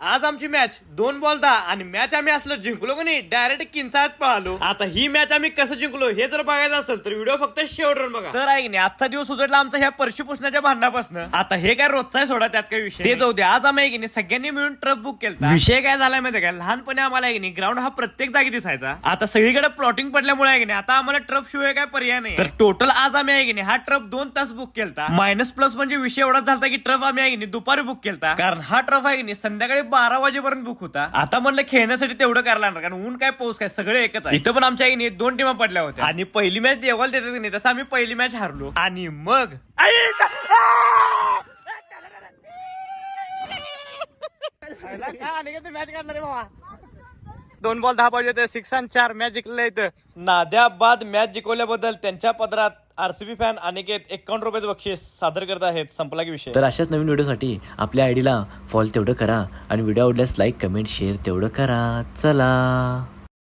आज आमची match 2 ball 10 आणि मॅच आम्ही असलो जिंकलो की नाही डायरेक्ट किंचाळत पळालो. आता ही मॅच आम्ही कसं जिंकलो हे जर बघायचं असेल तर व्हिडिओ फक्त शेवटवर बघा. तर आहे की नाही आजचा दिवस उजडला आमचा ह्या परशी पुसण्याच्या भांडणापासून. आता हे काय रोजचा आहे सोडा, त्यात काही विषय ते जाऊ दे. आज आम्ही आहे की नाही सगळ्यांनी मिळून ट्रक बुक केला. विषय काय झालाय माहिती काय, लहानपणी आम्हाला आहे की नाही ग्राउंड हा प्रत्येक जागी दिसायचा. आता सगळीकडे प्लॉटिंग पडल्यामुळे आहे की नाही आता आम्हाला ट्रफ शिवाय काय पर्याय नाही. तर टोटल आज आम्ही आहे की नाही हा ट्रफ 2 तास बुक केलता. मायनस प्लस म्हणजे विषय एवढा झाला की ट्रफ आम्ही आहे की नाही दुपारी बुक केलता, कारण हा ट्रफ आहे की नाही संध्याकाळी 12 वाजेपर्यंत बुक होता. आता म्हणलं खेळण्यासाठी तेवढं करायला लागणार, कारण ऊन काय पाऊस काय सगळे एकच आहे. इथं पण आमच्या आहे की नाही 2 टीमा पडल्या होत्या आणि पहिली मॅच देवाला देतात की नाही तसं आम्ही पहिली मॅच हारलो. आणि मग मॅच काढणार आहे बाबा. 2 बॉल 10 पाहिजे 6 आणि 4 मॅच जिंकले इथं. नाद्याबाद मॅच जिंकवल्याबद्दल त्यांच्या पदरात आरसीबी फॅन अनिकेत 51 रुपयाचं बक्षीस सादर करत आहेत. संपला की विषय. तर अशाच नवीन व्हिडिओसाठी आपल्या आयडीला फॉलो तेवढं करा आणि व्हिडिओ आवडल्यास लाईक कमेंट शेअर तेवढं करा. चला.